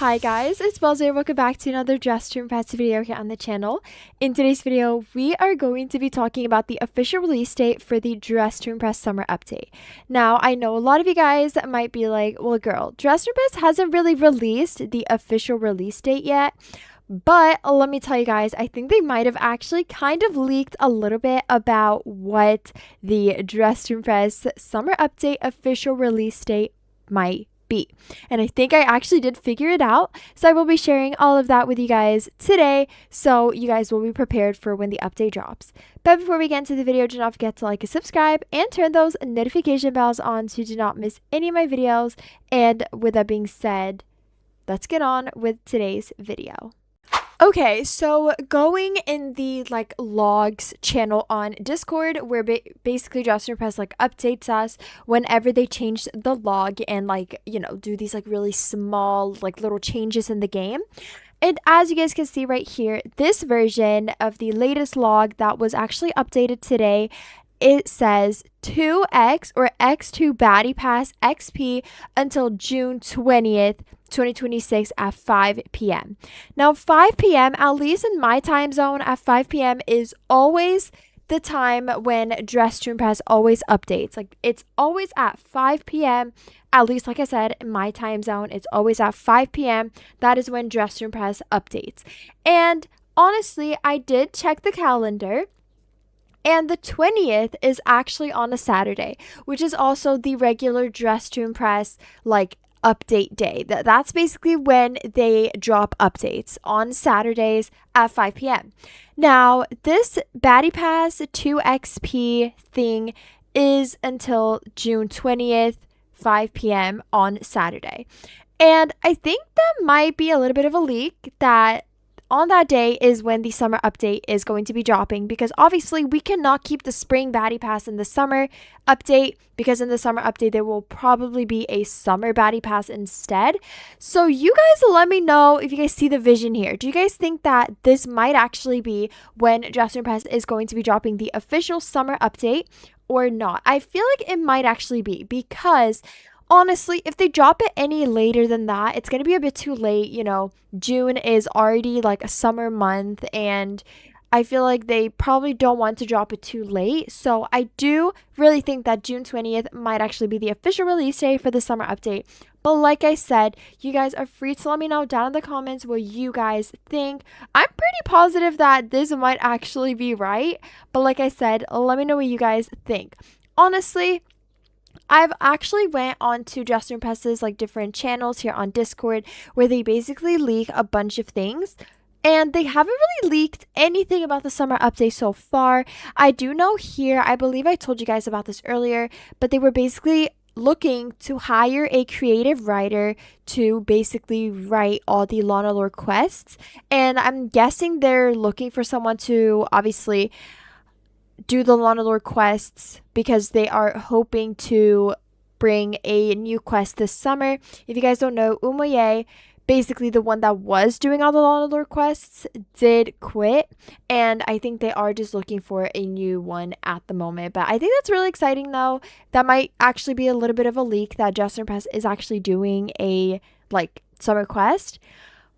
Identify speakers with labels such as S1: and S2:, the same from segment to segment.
S1: Hi guys, it's Bellza. Welcome back to another Dress Room Pets video here on the channel. In today's video, we are going to be talking about the official release date for the Dress Room Press Summer Update. Now, I know a lot of you guys might be like, well girl, Dress Room Press hasn't really released the official release date yet. But let me tell you guys, I think they might have actually kind of leaked a little bit about what the Dress Room Press Summer Update official release date might be. And I think I actually did figure it out. So I will be sharing all of that with you guys today. So you guys will be prepared for when the update drops. But before we get into the video, do not forget to like and subscribe and turn those notification bells on so you do not miss any of my videos. And with that being said, let's get on with today's video. Okay, so going in the logs channel on Discord, where basically Dress Room Press updates us whenever they change the log and do these really small little changes in the game. And as you guys can see right here, this version of the latest log that was actually updated today, it says 2x or x2 Baddie Pass XP until June 20th. 2026 at 5 p.m. Now 5 p.m., at least in my time zone, at 5 p.m. is always the time when Dress Room Press always updates. It's always at 5 p.m. At least, like I said, in my time zone, it's always at 5 p.m. That is when Dress Room Press updates. And honestly, I did check the calendar. And the 20th is actually on a Saturday, which is also the regular Dress Room Press update day. That's basically when they drop updates on Saturdays at 5 p.m. Now, this Baddie Pass 2XP thing is until June 20th, 5 p.m. on Saturday. And I think that might be a little bit of a leak that on that day is when the summer update is going to be dropping, because obviously we cannot keep the spring Baddie Pass in the summer update, because in the summer update there will probably be a summer Baddie Pass instead. So you guys let me know if you guys see the vision here. Do you guys think that this might actually be when Dress Room Press is going to be dropping the official summer update or not? I feel like it might actually be, because honestly, if they drop it any later than that, it's going to be a bit too late. June is already a summer month, and I feel like they probably don't want to drop it too late. So I do really think that June 20th might actually be the official release day for the summer update. But like I said, you guys are free to let me know down in the comments what you guys think. I'm pretty positive that this might actually be right. But like I said, let me know what you guys think. Honestly, I've actually went on to Dress Room Press's different channels here on Discord, where they basically leak a bunch of things, and they haven't really leaked anything about the summer update so far. I do know here, I believe I told you guys about this earlier, but they were basically looking to hire a creative writer to basically write all the Lana Lore quests, and I'm guessing they're looking for someone to obviously do the Lana Lore quests, because they are hoping to bring a new quest this summer. If you guys don't know, Umoye, basically the one that was doing all the Lana Lore quests, did quit, and I think they are just looking for a new one at the moment. But I think that's really exciting though. That might actually be a little bit of a leak that Dress Room Press is actually doing a summer quest.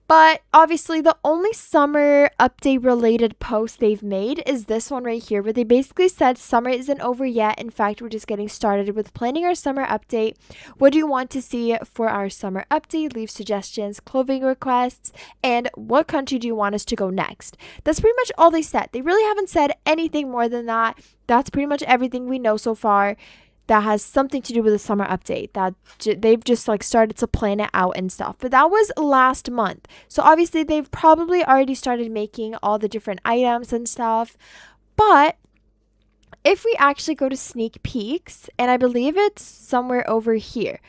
S1: But obviously the only summer update related post they've made is this one right here, where they basically said summer isn't over yet. In fact, we're just getting started with planning our summer update. What do you want to see for our summer update? Leave suggestions, clothing requests, and what country do you want us to go next? That's pretty much all they said. They really haven't said anything more than that. That's pretty much everything we know so far that has something to do with the summer update, that they've just started to plan it out and stuff. But that was last month, so obviously they've probably already started making all the different items and stuff. But if we actually go to sneak peeks, and I believe it's somewhere over here,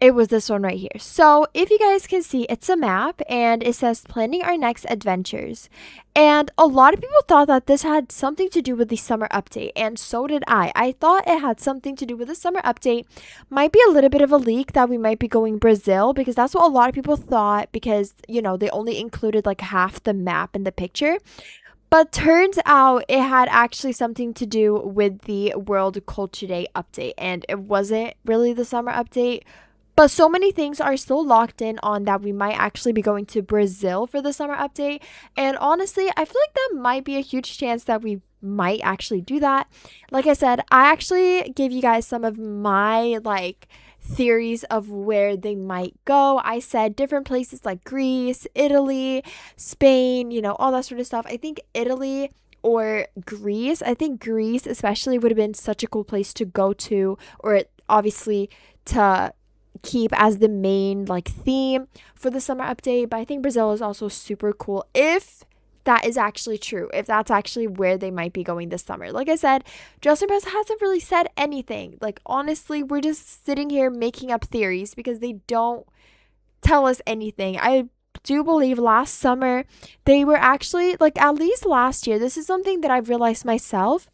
S1: it was this one right here. So if you guys can see, it's a map, and it says planning our next adventures. And a lot of people thought that this had something to do with the summer update, and so did I. I thought it had something to do with the summer update. Might be a little bit of a leak that we might be going Brazil, because that's what a lot of people thought, because they only included half the map in the picture. But turns out it had actually something to do with the World Culture Day update, and it wasn't really the summer update. But so many things are still locked in on that we might actually be going to Brazil for the summer update. And honestly, I feel like that might be a huge chance that we might actually do that. Like I said, I actually gave you guys some of my like theories of where they might go. I said different places like Greece, Italy, Spain, you know, all that sort of stuff. I think Italy or Greece, I think Greece especially would have been such a cool place to go to, or obviously to keep as the main like theme for the summer update. But I think Brazil is also super cool if that is actually true, if that's actually where they might be going this summer. Like I said, Justin Press hasn't really said anything. Like honestly, we're just sitting here making up theories because they don't tell us anything. I do believe last summer they were actually, like, at least last year, this is something that I've realized myself.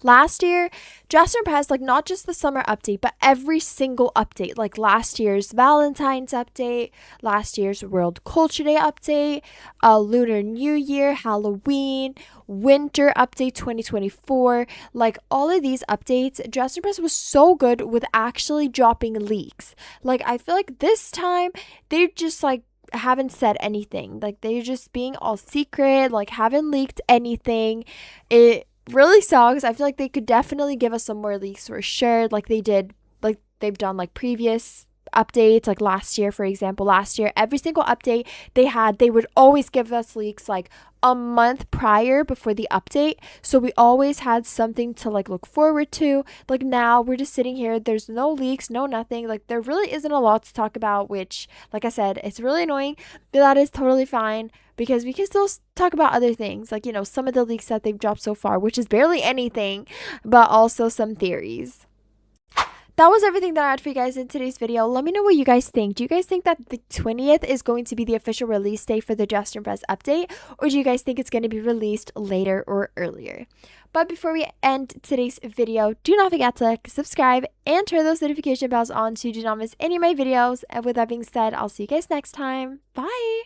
S1: Last year, Justin Press, like not just the summer update, but every single update, like last year's Valentine's update, last year's World Culture Day update, Lunar New Year, Halloween, Winter update 2024, like all of these updates, Justin Press was so good with actually dropping leaks. Like I feel like this time they just like haven't said anything. Like they're just being all secret, like haven't leaked anything. It really sucks. I feel like they could definitely give us some more leaks for sure, like they did, like they've done like previous updates, like last year, for example. Last year, every single update they would always give us leaks like a month prior before the update, so we always had something to like look forward to. Like now we're just sitting here, there's no leaks, no nothing, like there really isn't a lot to talk about, which like I said, it's really annoying, but that is totally fine because we can still talk about other things, like, you know, some of the leaks that they've dropped so far, which is barely anything, but also some theories. That was everything that I had for you guys in today's video. Let me know what you guys think. Do you guys think that the 20th is going to be the official release date for the Justin Press update? Or do you guys think it's going to be released later or earlier? But before we end today's video, do not forget to like, subscribe, and turn those notification bells on so you do not miss any of my videos. And with that being said, I'll see you guys next time. Bye!